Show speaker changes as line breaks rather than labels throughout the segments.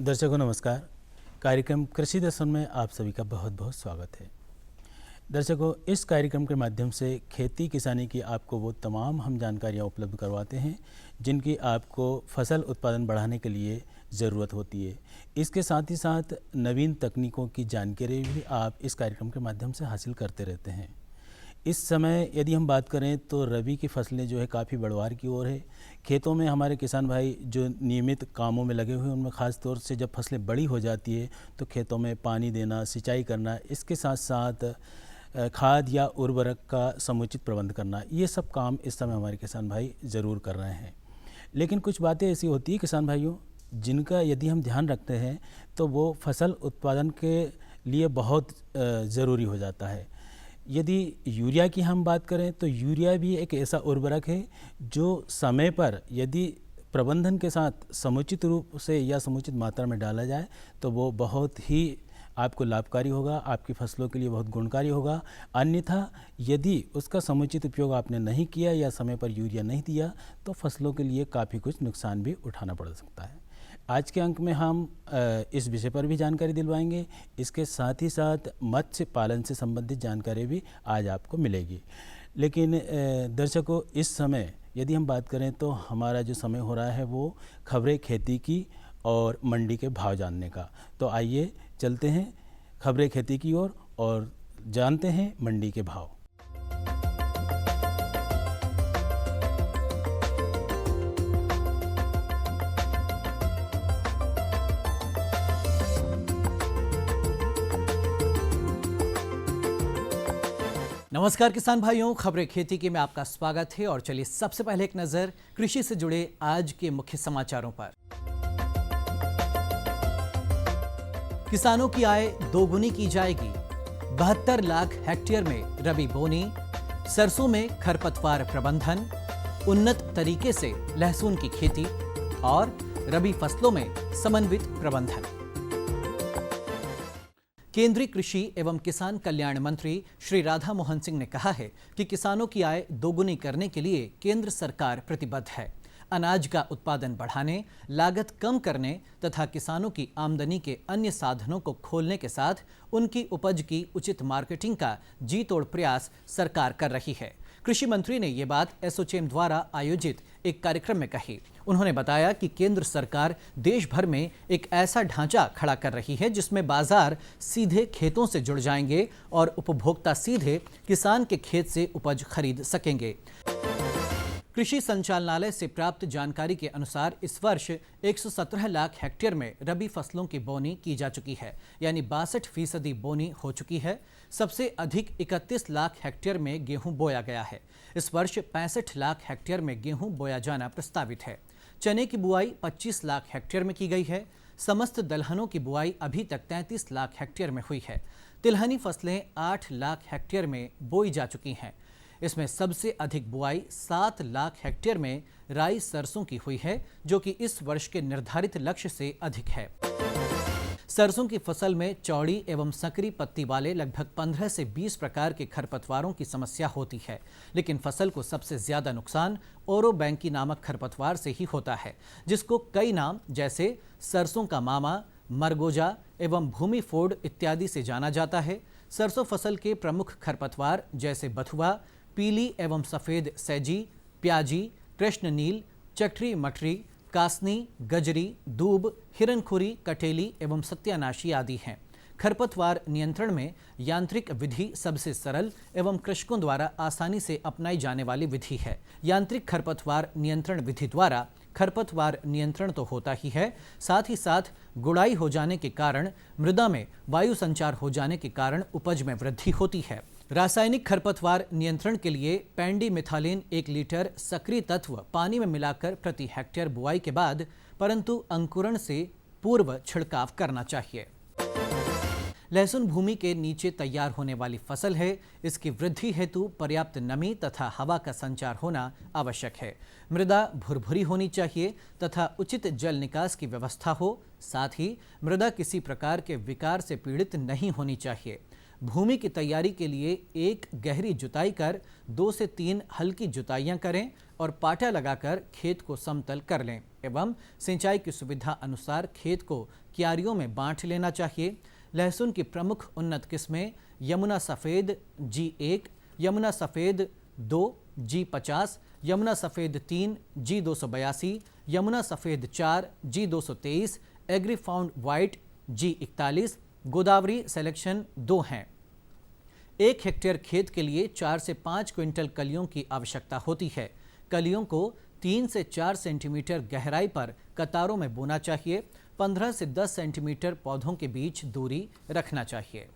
दर्शकों नमस्कार। कार्यक्रम कृषि दर्शन में आप सभी का बहुत बहुत स्वागत है। दर्शकों, इस कार्यक्रम के माध्यम से खेती किसानी की आपको वो तमाम हम जानकारियाँ उपलब्ध करवाते हैं जिनकी आपको फसल उत्पादन बढ़ाने के लिए ज़रूरत होती है। इसके साथ ही साथ नवीन तकनीकों की जानकारी भी आप इस कार्यक्रम के माध्यम से हासिल करते रहते हैं। इस समय यदि हम बात करें तो रबी की फसलें जो है काफ़ी बढ़वार की ओर है। खेतों में हमारे किसान भाई जो नियमित कामों में लगे हुए हैं उनमें ख़ास तौर से जब फसलें बड़ी हो जाती है तो खेतों में पानी देना, सिंचाई करना, इसके साथ साथ खाद या उर्वरक का समुचित प्रबंध करना, ये सब काम इस समय हमारे किसान भाई ज़रूर कर रहे हैं। लेकिन कुछ बातें ऐसी होती है किसान भाइयों जिनका यदि हम ध्यान रखते हैं तो वो फसल उत्पादन के लिए बहुत ज़रूरी हो जाता है। यदि यूरिया की हम बात करें तो यूरिया भी एक ऐसा उर्वरक है जो समय पर यदि प्रबंधन के साथ समुचित रूप से या समुचित मात्रा में डाला जाए तो वो बहुत ही आपको लाभकारी होगा, आपकी फसलों के लिए बहुत गुणकारी होगा। अन्यथा यदि उसका समुचित उपयोग आपने नहीं किया या समय पर यूरिया नहीं दिया तो फसलों के लिए काफ़ी कुछ नुकसान भी उठाना पड़ सकता है। आज के अंक में हम इस विषय पर भी जानकारी दिलवाएंगे। इसके साथ ही साथ मत्स्य पालन से संबंधित जानकारी भी आज आपको मिलेगी। लेकिन दर्शकों, इस समय यदि हम बात करें तो हमारा जो समय हो रहा है वो खबरें खेती की और मंडी के भाव जानने का। तो आइए चलते हैं खबरें खेती की ओर और जानते हैं मंडी के भाव।
नमस्कार किसान भाइयों, खबरें खेती के में आपका स्वागत है। और चलिए सबसे पहले एक नजर कृषि से जुड़े आज के मुख्य समाचारों पर। किसानों की आय दोगुनी की जाएगी। 72 लाख हेक्टेयर में रबी बोनी, सरसों में खरपतवार प्रबंधन, उन्नत तरीके से लहसुन की खेती और रबी फसलों में समन्वित प्रबंधन। केंद्रीय कृषि एवं किसान कल्याण मंत्री श्री राधा मोहन सिंह ने कहा है कि किसानों की आय दोगुनी करने के लिए केंद्र सरकार प्रतिबद्ध है। अनाज का उत्पादन बढ़ाने, लागत कम करने तथा किसानों की आमदनी के अन्य साधनों को खोलने के साथ उनकी उपज की उचित मार्केटिंग का जी तोड़ प्रयास सरकार कर रही है। कृषि मंत्री ने ये बात एसोचैम द्वारा आयोजित एक कार्यक्रम में कही। उन्होंने बताया कि केंद्र सरकार देश भर में एक ऐसा ढांचा खड़ा कर रही है जिसमें बाजार सीधे खेतों से जुड़ जाएंगे और उपभोक्ता सीधे किसान के खेत से उपज खरीद सकेंगे। कृषि संचालनालय से प्राप्त जानकारी के अनुसार इस वर्ष 117 लाख हेक्टेयर में रबी फसलों की बोनी की जा चुकी है, यानी 62% बोनी हो चुकी है। सबसे अधिक 31 लाख हेक्टेयर में गेहूं बोया गया है। इस वर्ष 65 लाख हेक्टेयर में गेहूं बोया जाना प्रस्तावित है। चने की बुआई 25 लाख हेक्टेयर में की गई है। समस्त दलहनों की बुआई अभी तक 33 लाख हेक्टेयर में हुई है। तिलहनी फसलें 8 लाख हेक्टेयर में बोई जा चुकी हैं। इसमें सबसे अधिक बुआई 7 लाख हेक्टेयर में राई सरसों की हुई है, जो कि इस वर्ष के निर्धारित लक्ष्य से अधिक है। सरसों की फसल में चौड़ी एवं संकरी पत्ती वाले लगभग 15 से 20 प्रकार के खरपतवारों की समस्या होती है, लेकिन फसल को सबसे ज्यादा नुकसान ओरोबैंकी नामक खरपतवार से ही होता है, जिसको कई नाम जैसे सरसों का मामा, मरगोजा एवं भूमि फोड़ इत्यादि से जाना जाता है। सरसों फसल के प्रमुख खरपतवार जैसे बथुआ, पीली एवं सफेद सैजी, प्याजी, कृष्ण नील, चटरी मटरी, कासनी, गजरी, दूब, हिरनखुरी, कटेली एवं सत्यानाशी आदि हैं। खरपतवार नियंत्रण में यांत्रिक विधि सबसे सरल एवं कृषकों द्वारा आसानी से अपनाई जाने वाली विधि है। यांत्रिक खरपतवार नियंत्रण विधि द्वारा खरपतवार नियंत्रण तो होता ही है, साथ ही साथ गुड़ाई हो जाने के कारण, मृदा में वायु संचार हो जाने के कारण उपज में वृद्धि होती है। रासायनिक खरपतवार नियंत्रण के लिए पेंडिमिथालिन 1 लीटर सक्रिय तत्व पानी में मिलाकर प्रति हेक्टेयर बुआई के बाद परंतु अंकुरण से पूर्व छिड़काव करना चाहिए। लहसुन भूमि के नीचे तैयार होने वाली फसल है। इसकी वृद्धि हेतु पर्याप्त नमी तथा हवा का संचार होना आवश्यक है। मृदा भुरभुरी होनी चाहिए तथा उचित जल निकास की व्यवस्था हो। साथ ही मृदा किसी प्रकार के विकार से पीड़ित नहीं होनी चाहिए। भूमि की तैयारी के लिए एक गहरी जुताई कर 2 से 3 हल्की जुताइयां करें। और पाटा लगाकर खेत को समतल कर लें एवं सिंचाई की सुविधा अनुसार खेत को क्यारियों में बांट लेना चाहिए। लहसुन की प्रमुख उन्नत किस्में यमुना सफ़ेद G1, यमुना सफ़ेद 2 G50, यमुना सफ़ेद 3 G282, यमुना सफ़ेद 4 G223, Agrifound white G41, Godavari selection 2 हैं। 1 हेक्टेयर खेत के लिए 4 से 5 क्विंटल कलियों की आवश्यकता होती है। कलियों को 3 से 4 सेंटीमीटर गहराई पर कतारों में बोना चाहिए। 15 से 10 सेंटीमीटर पौधों के बीच दूरी रखना चाहिए।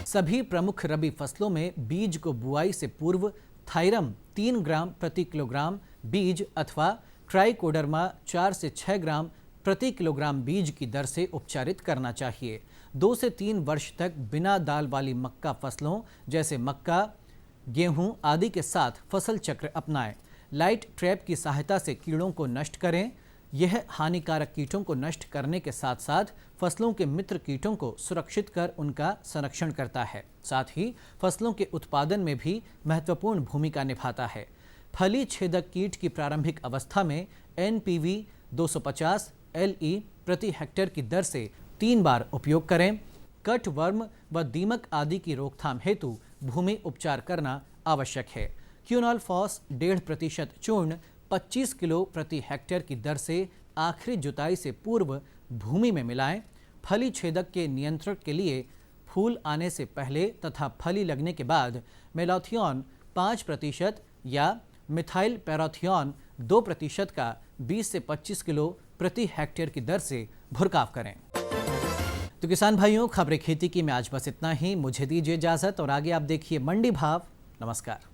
सभी प्रमुख रबी फसलों में बीज को बुआई से पूर्व थायरम 3 ग्राम प्रति किलोग्राम बीज अथवा ट्राइकोडर्मा 4 से 6 ग्राम प्रति किलोग्राम बीज की दर से उपचारित करना चाहिए। 2 से 3 वर्ष तक बिना दाल वाली मक्का फसलों जैसे मक्का, गेहूं आदि के साथ फसल चक्र अपनाएं। लाइट ट्रैप की सहायता से कीड़ों को नष्ट करें। यह हानिकारक कीटों को नष्ट करने के साथ साथ फसलों के मित्र कीटों को सुरक्षित कर उनका संरक्षण करता है। साथ ही फसलों के उत्पादन में भी महत्वपूर्ण भूमिका निभाता है। फली छेदक कीट की प्रारंभिक अवस्था में NPV 250 LE प्रति हेक्टेयर की दर से 3 बार उपयोग करें। कट वर्म व दीमक आदि की रोकथाम हेतु भूमि उपचार करना आवश्यक है। क्यूनॉल फॉस 1.5% चूर्ण 25 किलो प्रति हेक्टेयर की दर से आखिरी जुताई से पूर्व भूमि में मिलाएं। फली छेदक के नियंत्रण के लिए फूल आने से पहले तथा फली लगने के बाद मेलाथियन 5% या मिथाइल पैराथियन 2% का 20 से 25 किलो प्रति हेक्टेयर की दर से भुरकाव करें। तो किसान भाइयों, खबरें खेती की में आज बस इतना ही। मुझे दीजिए इजाजत और आगे आप देखिए मंडी भाव। नमस्कार।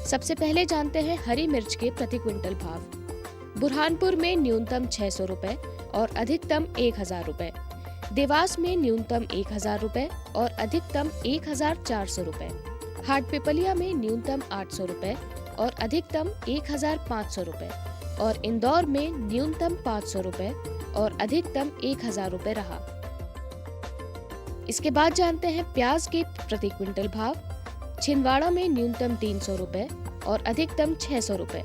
सबसे पहले जानते हैं हरी मिर्च के प्रति क्विंटल भाव। बुरहानपुर में न्यूनतम 600 रुपए और अधिकतम 1000 रुपए, देवास में न्यूनतम 1000 रुपए और अधिकतम 1400 रुपए, हाटपिपलिया में न्यूनतम 800 रुपए और अधिकतम 1500 रुपए और इंदौर में न्यूनतम 500 रुपए और अधिकतम 1000 रुपए रहा। इसके बाद जानते हैं प्याज के प्रति क्विंटल भाव। छिंदवाड़ा में न्यूनतम 300 रुपए और अधिकतम 600 रुपए,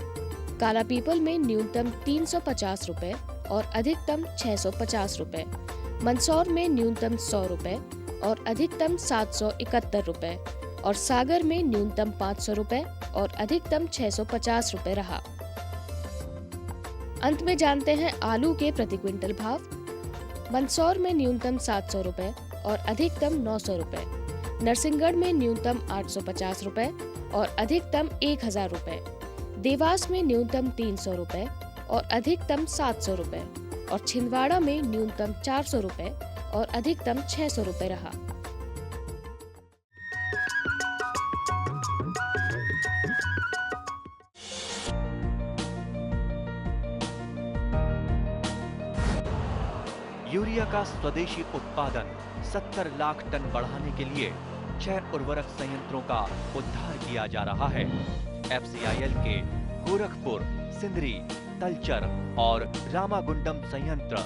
काला पीपल में न्यूनतम 350 रुपए और अधिकतम 650 रुपए, मंदसौर में न्यूनतम 100 रुपए और अधिकतम 771 रुपए और सागर में न्यूनतम 500 रुपए और अधिकतम 650 रुपए रहा। अंत में जानते हैं आलू के प्रति क्विंटल भाव। मंदसौर में न्यूनतम 700 रुपए और अधिकतम 900 रुपए, नरसिंहगढ़ में न्यूनतम 850 रुपए और अधिकतम 1000 रुपए, देवास में न्यूनतम 300 रुपए और अधिकतम 700 रुपए और छिंदवाड़ा में न्यूनतम 400 रुपए और अधिकतम 600 रुपए रहा।
यूरिया का स्वदेशी उत्पादन 70 लाख टन बढ़ाने के लिए 6 उर्वरक संयंत्रों का उद्धार किया जा रहा है। FCIL के गोरखपुर, सिंदरी, तलचर और रामागुंडम संयंत्र,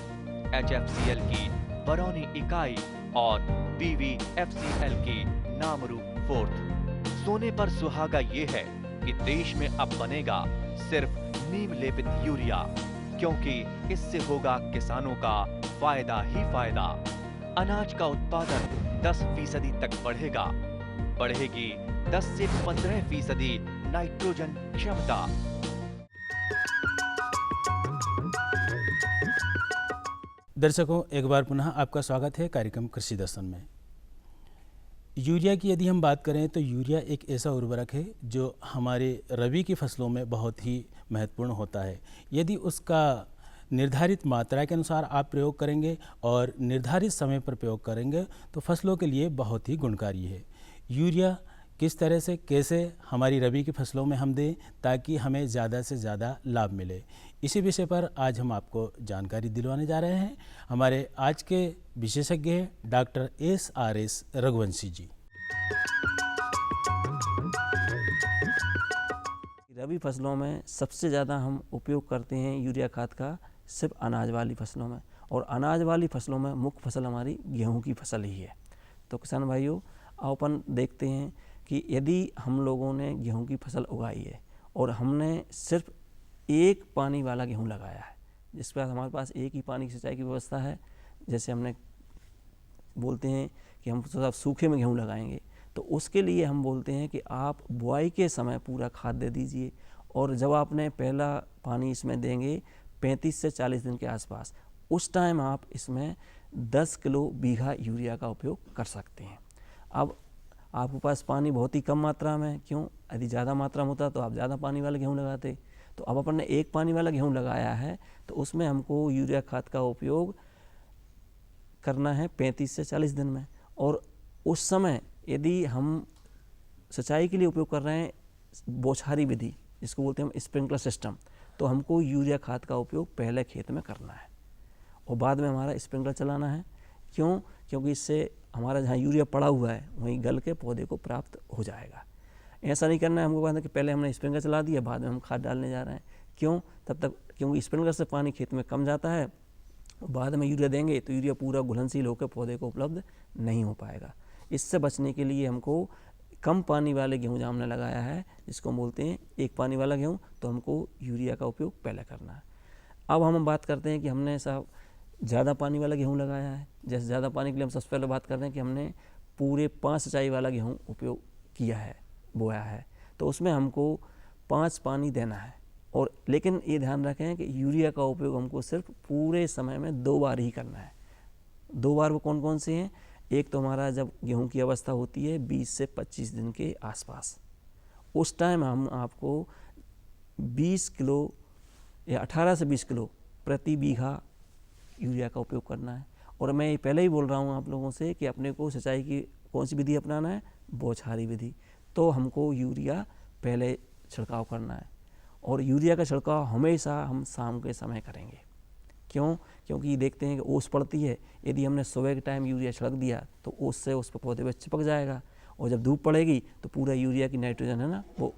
HFCL की बरौनी इकाई और PVFCL की नामरू फोर्थ। सोने पर सुहागा ये है कि देश में अब बनेगा सिर्फ नीम लेपित यूरिया, क्योंकि इससे होगा किसानों का फायदा ही फायदा। अनाज का उत्पादन 10% तक बढ़ेगा। बढ़ेगी 10 से 15% नाइट्रोजन क्षमता।
दर्शकों, एक बार पुनः आपका स्वागत है कार्यक्रम कृषि दर्शन में। यूरिया की यदि हम बात करें तो यूरिया एक ऐसा उर्वरक है जो हमारे रबी की फसलों में बहुत ही महत्वपूर्ण होता है। यदि उसका निर्धारित मात्रा के अनुसार आप प्रयोग करेंगे और निर्धारित समय पर प्रयोग करेंगे तो फसलों के लिए बहुत ही गुणकारी है। यूरिया किस तरह से कैसे हमारी रबी की फसलों में हम दें ताकि हमें ज़्यादा से ज़्यादा लाभ मिले, इसी विषय पर आज हम आपको जानकारी दिलवाने जा रहे हैं। हमारे आज के विशेषज्ञ हैं डॉक्टर SRS रघुवंशी जी।
रबी फसलों में सबसे ज़्यादा हम उपयोग करते हैं यूरिया खाद का सिर्फ अनाज वाली फसलों में, और अनाज वाली फसलों में मुख्य फसल हमारी गेहूं की फसल ही है। तो किसान भाइयों, अपन देखते हैं कि यदि हम लोगों ने गेहूं की फसल उगाई है और हमने सिर्फ एक पानी वाला गेहूं लगाया है, जिस पर हमारे पास एक ही पानी की सिंचाई की व्यवस्था है, जैसे हमने बोलते हैं कि हम थोड़ा सूखे में गेहूं लगाएंगे, तो उसके लिए हम बोलते हैं कि आप बुआई के समय पूरा खाद दे दीजिए, और जब आपने पहला पानी इसमें देंगे 35 से 40 दिन के आसपास, उस टाइम आप इसमें 10 किलो बीघा यूरिया का उपयोग कर सकते हैं। अब आपके पास पानी बहुत ही कम मात्रा में है, क्यों? यदि ज़्यादा मात्रा में होता तो आप ज़्यादा पानी वाला गेहूँ लगाते। तो अब अपन ने एक पानी वाला गेहूँ लगाया है, तो उसमें हमको यूरिया खाद का उपयोग करना है 35 से 40 दिन में। और उस समय यदि हम सिंचाई के लिए उपयोग कर रहे हैं बौछारी विधि, जिसको बोलते हैं हम स्प्रिंकलर सिस्टम, तो हमको यूरिया खाद का उपयोग पहले खेत में करना है और बाद में हमारा स्प्रिंकलर चलाना है। क्यों? क्योंकि इससे हमारा जहाँ यूरिया पड़ा हुआ है वहीं गल के पौधे को प्राप्त हो जाएगा। ऐसा नहीं करना है हमको बात है कि पहले हमने स्प्रिंकलर चला दिया, बाद में हम खाद डालने जा रहे हैं। क्यों? तब तक क्योंकि स्प्रिंकलर से पानी खेत में कम जाता है, बाद में यूरिया देंगे तो यूरिया पूरा घुलनशील होकर पौधे को उपलब्ध नहीं हो पाएगा। इससे बचने के लिए हमको कम पानी वाले गेहूँ जहाँ हमने लगाया है, जिसको बोलते हैं एक पानी वाला गेहूँ, तो हमको यूरिया का उपयोग पहले करना है। अब हम बात करते हैं कि हमने साहब ज़्यादा पानी वाला गेहूँ लगाया है। जैसे ज़्यादा पानी के लिए हम सबसे पहले बात करते हैं कि हमने पूरे 5 सिंचाई वाला गेहूँ उपयोग किया है, बोया है, तो उसमें हमको 5 पानी देना है। और लेकिन ये ध्यान रखें कि यूरिया का उपयोग हमको सिर्फ पूरे समय में 2 बार ही करना है। 2 बार वो कौन कौन से हैं? एक तो हमारा जब गेहूं की अवस्था होती है 20 से 25 दिन के आसपास, उस टाइम हम आपको 20 किलो या 18 से 20 किलो प्रति बीघा यूरिया का उपयोग करना है। और मैं पहले ही बोल रहा हूं आप लोगों से कि अपने को सिंचाई की कौन सी विधि अपनाना है? बौछारी विधि। तो हमको यूरिया पहले छिड़काव करना है, और यूरिया का छिड़काव हमेशा हम शाम के समय करेंगे। क्यों? क्योंकि देखते हैं कि ओस पड़ती है, यदि हमने सुबह के टाइम यूरिया छिड़क दिया तो ओस से उस पर पौधे पर चिपक जाएगा, और जब धूप पड़ेगी तो पूरा यूरिया की नाइट्रोजन है ना, वो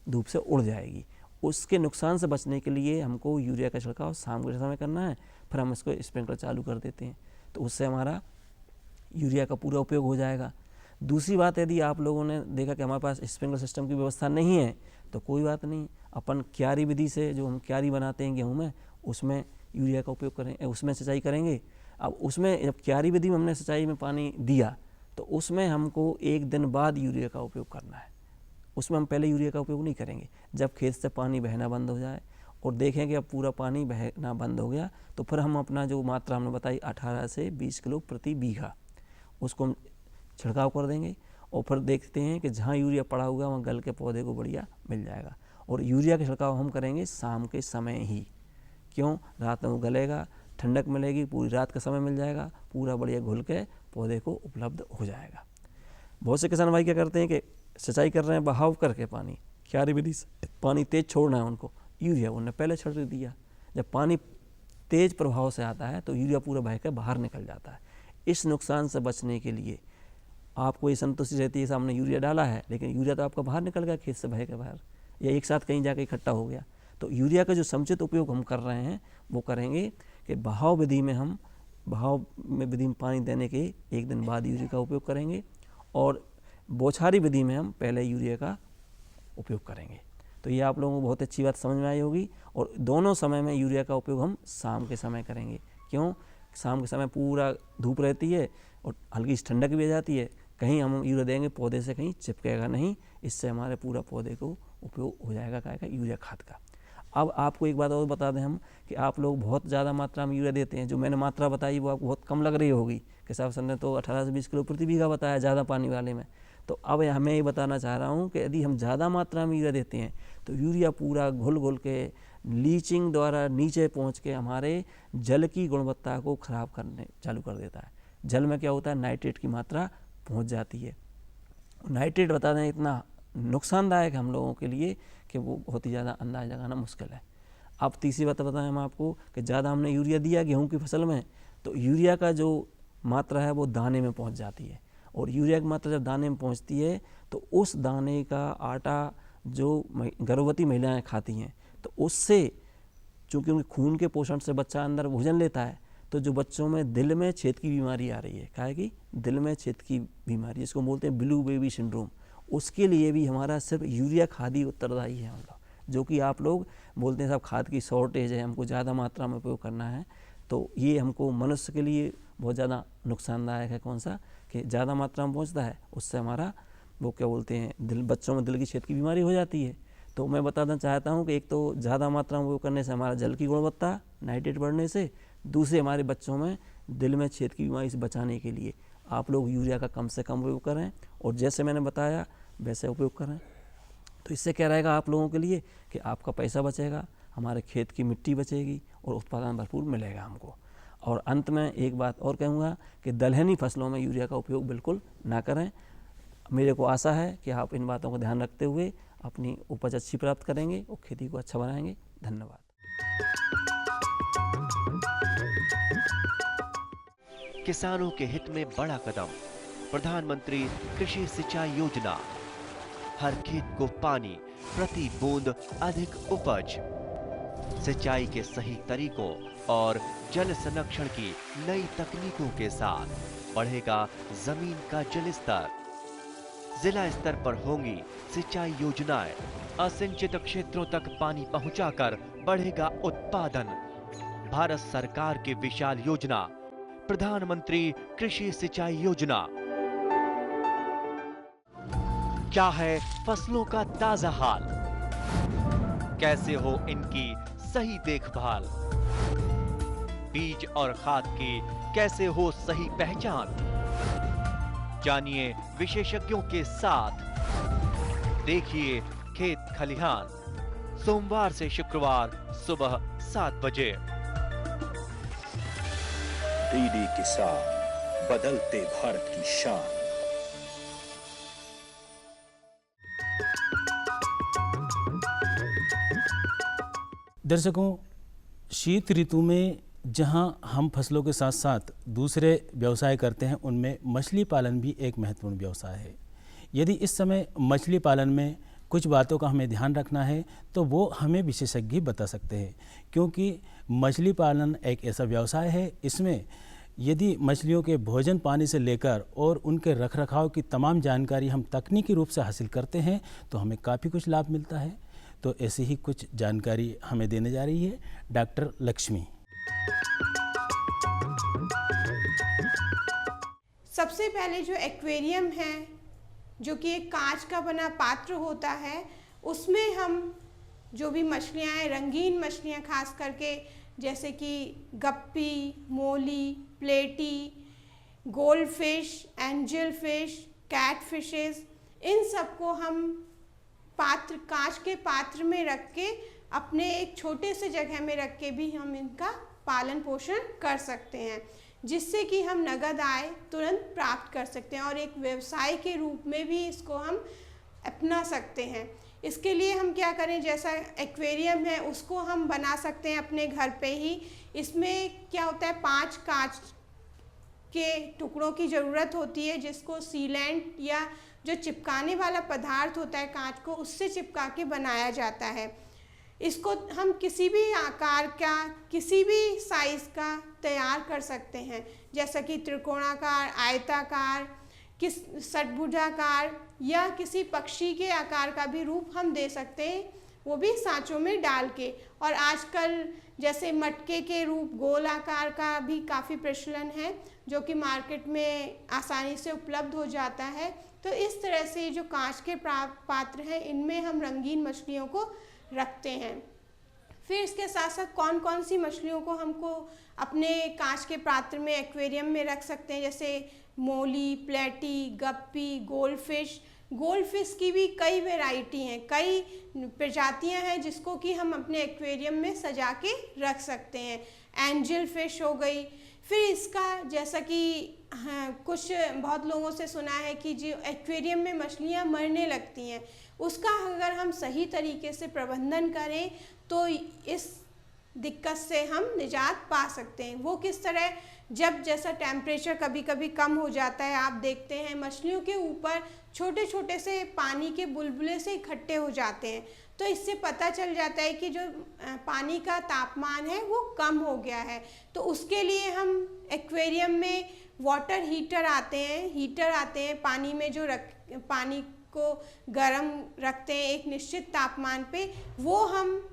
धूप से उड़ जाएगी। उसके नुकसान से बचने के लिए हमको यूरिया का छिड़काव शाम के समय करना है, फिर हम इसको स्प्रिंकलर चालू कर देते हैं, तो उससे हमारा यूरिया का पूरा उपयोग हो जाएगा। दूसरी बात, यदि आप लोगों ने देखा कि हमारे पास स्प्रिंकलर सिस्टम की व्यवस्था नहीं है, तो कोई बात नहीं, अपन क्यारी विधि से, जो हम क्यारी बनाते हैं गेहूँ में, उसमें यूरिया का उपयोग करें, उसमें सिंचाई करेंगे। अब उसमें जब क्यारी विधि में हमने सिंचाई में पानी दिया, तो उसमें हमको 1 दिन बाद यूरिया का उपयोग करना है। उसमें हम पहले यूरिया का उपयोग नहीं करेंगे। जब खेत से पानी बहना बंद हो जाए और देखें कि अब पूरा पानी बहना बंद हो गया, तो फिर हम अपना जो मात्रा हमने बताई 18 से 20 किलो प्रति बीघा, उसको हम छिड़काव कर देंगे, और फिर देखते हैं कि जहाँ यूरिया पड़ा हुआ है वहाँ गल के पौधे को बढ़िया मिल जाएगा। और यूरिया का छिड़काव हम करेंगे शाम के समय ही। क्यों? रात में वो गलेगा, ठंडक मिलेगी, पूरी रात का समय मिल जाएगा, पूरा बढ़िया घुल के पौधे को उपलब्ध हो जाएगा। बहुत से किसान भाई क्या करते हैं कि सिंचाई कर रहे हैं बहाव करके पानी, क्यारी विधि से पानी तेज़ छोड़ना है उनको, यूरिया उन्होंने पहले छिड़क दिया। जब पानी तेज़ प्रभाव से आता है तो यूरिया पूरा बह के बाहर निकल जाता है। इस नुकसान से बचने के लिए आपको ये संतुष्टि रहती है, सामने यूरिया डाला है, लेकिन यूरिया तो आपका बाहर निकल गया खेत से बह के बाहर, या एक साथ कहीं जाके इकट्ठा हो गया। तो यूरिया का जो समुचित उपयोग हम कर रहे हैं वो करेंगे कि बहाव विधि में हम विधि में पानी देने के 1 दिन बाद यूरिया का उपयोग करेंगे, और बौछारी विधि में हम पहले यूरिया का उपयोग करेंगे। तो ये आप लोगों को बहुत अच्छी बात समझ में आई होगी। और दोनों समय में यूरिया का उपयोग हम शाम के समय करेंगे। क्यों? शाम के समय पूरा धूप रहती है और हल्की सी ठंडक भी आ जाती है, कहीं हम यूरिया देंगे पौधे से कहीं चिपकेगा नहीं, इससे हमारे पूरा पौधे को उपयोग हो जाएगा क्या का यूरिया खाद का। अब आपको एक बात और बता दें हम कि आप लोग बहुत ज़्यादा मात्रा में यूरिया देते हैं। जो मैंने मात्रा बताई वो आपको बहुत कम लग रही होगी कि साहब सर ने तो 18 से 20 किलो प्रति बीघा बताया ज़्यादा पानी वाले में। तो अब हमें ये बताना चाह रहा हूँ कि यदि हम ज़्यादा मात्रा में यूरिया देते हैं तो यूरिया पूरा घुल घुल के लीचिंग द्वारा नीचे पहुँच के हमारे जल की गुणवत्ता को ख़राब करने चालू कर देता है। जल में क्या होता है, नाइट्रेट की मात्रा पहुँच जाती है। नाइट्रेट बता दें इतना नुकसानदायक है हम लोगों के लिए कि वो बहुत ही ज़्यादा अंदाज़ लगाना मुश्किल है। अब तीसरी बात बताएं हम आपको कि ज़्यादा हमने यूरिया दिया गेहूं की फसल में, तो यूरिया का जो मात्रा है वो दाने में पहुंच जाती है, और यूरिया की मात्रा जब दाने में पहुंचती है तो उस दाने का आटा जो गर्भवती महिलाएं खाती हैं, तो उससे चूँकि उनके खून के पोषण से बच्चा अंदर भोजन लेता है, तो जो बच्चों में दिल में छेद की बीमारी आ रही है, क्या है कि दिल में छेद की बीमारी, जिसको बोलते हैं ब्लू बेबी सिंड्रोम, उसके लिए भी हमारा सिर्फ यूरिया खाद ही उत्तरदायी है। मतलब जो कि आप लोग बोलते हैं साहब खाद की शॉर्टेज है, हमको ज़्यादा मात्रा में उपयोग करना है, तो ये हमको मनुष्य के लिए बहुत ज़्यादा नुकसानदायक है। कौन सा कि ज़्यादा मात्रा में पहुँचता है, उससे हमारा वो क्या बोलते हैं बच्चों में दिल की छेद की बीमारी हो जाती है। तो मैं बताना चाहता हूँ कि एक तो ज़्यादा मात्रा में उपयोग करने से हमारा जल की गुणवत्ता, नाइट्रेट बढ़ने से, दूसरे हमारे बच्चों में दिल में छेद की बीमारी से बचाने के लिए आप लोग यूरिया का कम से कम उपयोग करें और जैसे मैंने बताया वैसे उपयोग करें। तो इससे क्या रहेगा आप लोगों के लिए कि आपका पैसा बचेगा, हमारे खेत की मिट्टी बचेगी और उत्पादन भरपूर मिलेगा हमको। और अंत में एक बात और कहूँगा कि दलहनी फसलों में यूरिया का उपयोग बिल्कुल ना करें। मेरे को आशा है कि आप इन बातों को ध्यान रखते हुए अपनी उपज अच्छी प्राप्त करेंगे और खेती को अच्छा बनाएंगे। धन्यवाद।
किसानों के हित में बड़ा कदम, प्रधानमंत्री कृषि सिंचाई योजना। हर खेत को पानी, प्रति बूंद अधिक उपज। सिंचाई के सही तरीकों और जल संरक्षण की नई तकनीकों के साथ बढ़ेगा जमीन का जल स्तर। जिला स्तर पर होंगी सिंचाई योजनाएं, असिंचित क्षेत्रों तक पानी पहुंचाकर बढ़ेगा उत्पादन। भारत सरकार की विशाल योजना प्रधानमंत्री कृषि सिंचाई योजना। क्या है फसलों का ताजा हाल, कैसे हो इनकी सही देखभाल, बीज और खाद की कैसे हो सही पहचान। जानिए विशेषज्ञों के साथ, देखिए खेत खलिहान, सोमवार से शुक्रवार सुबह 7 बजे।
डीडी किसान, बदलते भारत की शान।
दर्शकों, शीत ऋतु में जहां हम फसलों के साथ साथ दूसरे व्यवसाय करते हैं, उनमें मछली पालन भी एक महत्वपूर्ण व्यवसाय है। यदि इस समय मछली पालन में कुछ बातों का हमें ध्यान रखना है तो वो हमें विशेषज्ञ बता सकते हैं, क्योंकि मछली पालन एक ऐसा व्यवसाय है, इसमें यदि मछलियों के भोजन पानी से लेकर और उनके रखरखाव की तमाम जानकारी हम तकनीकी रूप से हासिल करते हैं तो हमें काफ़ी कुछ लाभ मिलता है। तो ऐसी ही कुछ जानकारी हमें देने जा रही है डॉक्टर लक्ष्मी।
सबसे पहले जो एक्वेरियम है, जो कि एक कांच का बना पात्र होता है, उसमें हम जो भी मछलियाँ हैं, रंगीन मछलियाँ खास करके जैसे कि guppy, molly, platy, gold fish, angel fish, cat fishes, इन सबको हम पात्र, कांच के पात्र में रख के अपने एक छोटे से जगह में रख के भी हम इनका पालन पोषण कर सकते हैं, जिससे कि हम नगद आय तुरंत प्राप्त कर सकते हैं और एक व्यवसाय के रूप में भी इसको हम अपना सकते हैं। इसके लिए हम क्या करें, जैसा एक्वेरियम है उसको हम बना सकते हैं अपने घर पे ही। इसमें क्या होता है, 5 कांच के टुकड़ों की ज़रूरत होती है, जिसको सीलेंट या जो चिपकाने वाला पदार्थ होता है कांच को, उससे चिपका के बनाया जाता है। इसको हम किसी भी आकार का, किसी भी साइज़ का तैयार कर सकते हैं, जैसा कि त्रिकोणाकार, आयताकार, किस षटभुजाकार या किसी पक्षी के आकार का भी रूप हम दे सकते हैं, वो भी सांचों में डाल के। और आजकल जैसे मटके के रूप गोल आकार का भी काफ़ी प्रचलन है, जो कि मार्केट में आसानी से उपलब्ध हो जाता है। तो इस तरह से जो कांच के पात्र हैं, इनमें हम रंगीन मछलियों को रखते हैं। फिर इसके साथ साथ कौन कौन सी मछलियों को हमको अपने कांच के पात्र में, एक्वेरियम में रख सकते हैं, जैसे मोली, प्लेटी, गप्पी, गोल्ड फिश। गोल्ड फिश की भी कई वैरायटी हैं, कई प्रजातियां हैं जिसको कि हम अपने एक्वेरियम में सजा के रख सकते हैं। एंजल फिश हो गई। फिर इसका जैसा कि कुछ बहुत लोगों से सुना है कि जो एक्वेरियम में मछलियां मरने लगती हैं, उसका अगर हम सही तरीके से प्रबंधन करें तो इस दिक्कत से हम निजात पा सकते हैं। वो किस तरह जब जैसा टेम्परेचर कभी कभी कम हो जाता है, आप देखते हैं मछलियों के ऊपर छोटे छोटे से पानी के बुलबुले से इकट्ठे हो जाते हैं। तो इससे पता चल जाता है कि जो पानी का तापमान है वो कम हो गया है। तो उसके लिए हम एक्वेरियम में वाटर हीटर आते हैं पानी में जो पानी को गर्म रखते हैं एक निश्चित तापमान पे, वो हम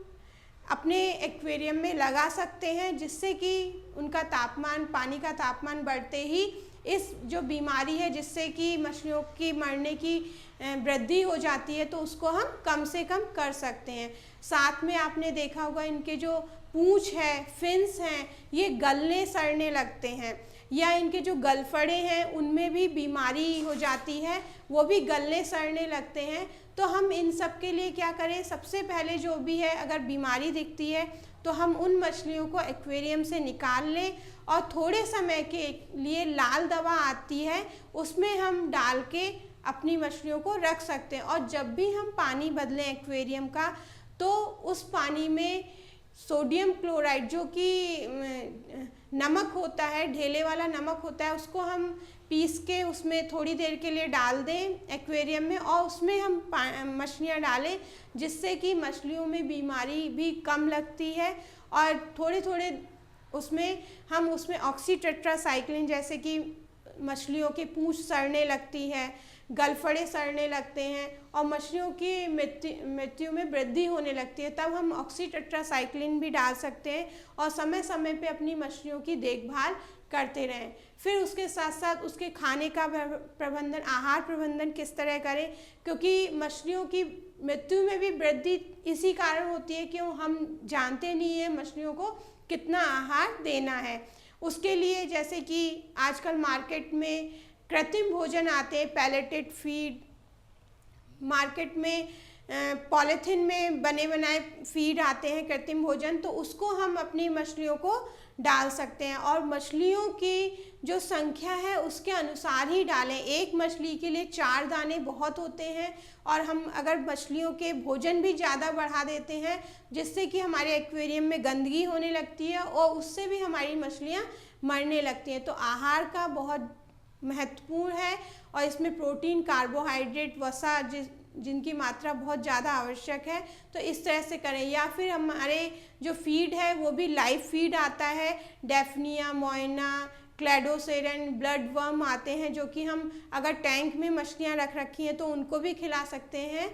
अपने एक्वेरियम में लगा सकते हैं, जिससे कि उनका तापमान, पानी का तापमान बढ़ते ही इस जो बीमारी है जिससे कि मछलियों की मरने की वृद्धि हो जाती है, तो उसको हम कम से कम कर सकते हैं। साथ में आपने देखा होगा इनके जो पूंछ है, फिन्स हैं, ये गलने सड़ने लगते हैं, या इनके जो गलफड़े हैं उनमें भी बीमारी हो जाती है, वो भी गलने सड़ने लगते हैं। तो हम इन सब के लिए क्या करें, सबसे पहले जो भी है, अगर बीमारी दिखती है तो हम उन मछलियों को एक्वेरियम से निकाल लें और थोड़े समय के लिए लाल दवा आती है उसमें हम डाल के अपनी मछलियों को रख सकते हैं। और जब भी हम पानी बदलें एक्वेरियम का, तो उस पानी में सोडियम क्लोराइड जो कि नमक होता है, ढेले वाला नमक होता है, उसको हम पीस के उसमें थोड़ी देर के लिए डाल दें एक्वेरियम में, और उसमें हम मछलियाँ डालें, जिससे कि मछलियों में बीमारी भी कम लगती है। और थोड़े थोड़े हम उसमें ऑक्सीटेट्रासाइक्लिन, जैसे कि मछलियों की पूंछ सड़ने लगती है, गलफड़े सड़ने लगते हैं और मछलियों की मृत्यु में वृद्धि होने लगती है, तब हम ऑक्सीटेट्रासाइक्लिन भी डाल सकते हैं और समय समय पे अपनी मछलियों की देखभाल करते रहें। फिर उसके साथ साथ उसके खाने का प्रबंधन, आहार प्रबंधन किस तरह करें, क्योंकि मछलियों की मृत्यु में भी वृद्धि इसी कारण होती है कि हम जानते नहीं है मछलियों को कितना आहार देना है। उसके लिए जैसे कि आजकल मार्केट में कृत्रिम भोजन आते हैं, पैलेटेड फीड, मार्केट में पॉलीथीन में बने बनाए फीड आते हैं कृत्रिम भोजन, तो उसको हम अपनी मछलियों को डाल सकते हैं। और मछलियों की जो संख्या है उसके अनुसार ही डालें। एक मछली के लिए 4 दाने बहुत होते हैं, और हम अगर मछलियों के भोजन भी ज़्यादा बढ़ा देते हैं, जिससे कि हमारे एक्वेरियम में गंदगी होने लगती है और उससे भी हमारी मछलियाँ मरने लगती हैं। तो आहार का बहुत महत्वपूर्ण है, और इसमें प्रोटीन, कार्बोहाइड्रेट, वसा जिनकी मात्रा बहुत ज़्यादा आवश्यक है, तो इस तरह से करें। या फिर हमारे जो फीड है वो भी लाइव फीड आता है, डेफनिया, मोइना, क्लेडोसेरन, ब्लड वर्म आते हैं, जो कि हम अगर टैंक में मछलियाँ रख रखी हैं तो उनको भी खिला सकते हैं।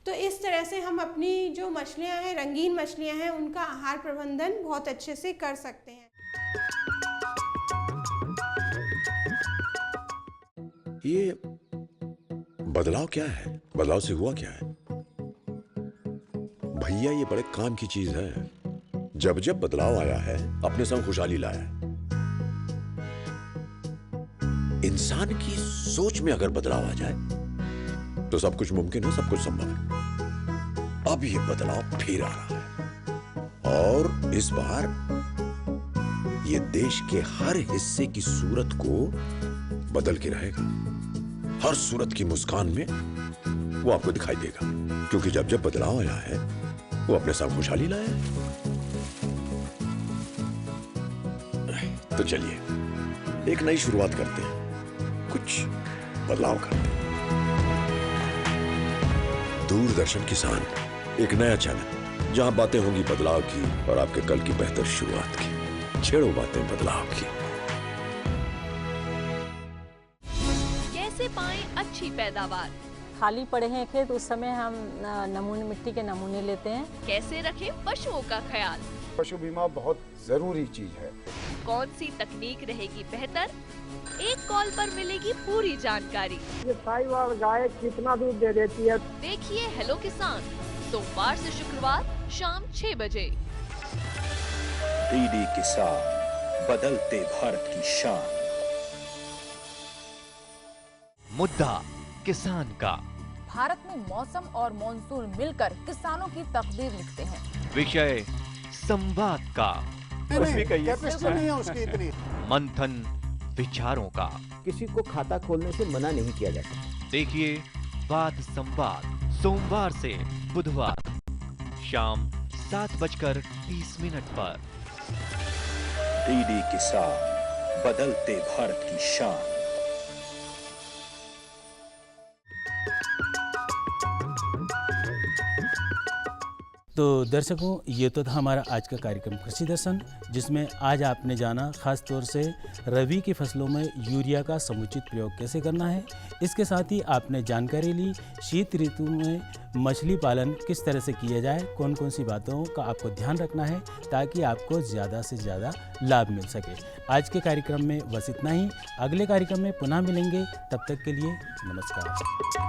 तो इस तरह से हम अपनी जो मछलियाँ हैं, रंगीन मछलियाँ हैं, उनका आहार प्रबंधन बहुत अच्छे से कर सकते हैं।
ये बदलाव क्या है? बदलाव से हुआ क्या है? भैया ये बड़े काम की चीज है। जब जब बदलाव आया है अपने संग खुशहाली लाया है। इंसान की सोच में अगर बदलाव आ जाए तो सब कुछ मुमकिन है, सब कुछ संभव है। अब ये बदलाव फिर आ रहा है, और इस बार ये देश के हर हिस्से की सूरत को बदल के रहेगा। हर सूरत की मुस्कान में वो आपको दिखाई देगा, क्योंकि जब जब बदलाव आया है वो अपने साथ खुशहाली लाया है। तो चलिए एक नई शुरुआत करते हैं, कुछ बदलाव करते हैं। दूरदर्शन किसान, एक नया चैनल जहां बातें होंगी बदलाव की और आपके कल की बेहतर शुरुआत की। छेड़ो बातें बदलाव की।
कैसे पाएं अच्छी पैदावार?
खाली पड़े हैं खेत, उस समय हम नमूने, मिट्टी के नमूने लेते हैं।
कैसे रखें पशुओं का ख्याल?
पशु बीमा बहुत जरूरी चीज है।
कौन सी तकनीक रहेगी बेहतर? एक कॉल पर मिलेगी पूरी जानकारी।
ये साहिवाल गाय कितना दूध दे देती है?
देखिए हेलो किसान, सोमवार से शुक्रवार शाम 6 बजे।
डीडी किसान, बदलते भारत की शान।
मुद्दा किसान का।
भारत में मौसम और मॉनसून मिलकर किसानों की तकदीर लिखते हैं।
विषय संवाद का।
कैपेसिटी नहीं है उसकी इतनी।
मंथन विचारों का।
किसी को खाता खोलने से मना नहीं किया जाता।
देखिए वाद संवाद सोमवार से बुधवार शाम 7:30 पर।
डीडी किसान, बदलते भारत की शान।
तो दर्शकों, ये तो था हमारा आज का कार्यक्रम कृषि दर्शन, जिसमें आज आपने जाना खास तौर से रबी की फसलों में यूरिया का समुचित प्रयोग कैसे करना है। इसके साथ ही आपने जानकारी ली शीत ऋतु में मछली पालन किस तरह से किया जाए, कौन कौन सी बातों का आपको ध्यान रखना है ताकि आपको ज़्यादा से ज़्यादा लाभ मिल सके। आज के कार्यक्रम में बस इतना ही। अगले कार्यक्रम में पुनः मिलेंगे, तब तक के लिए नमस्कार।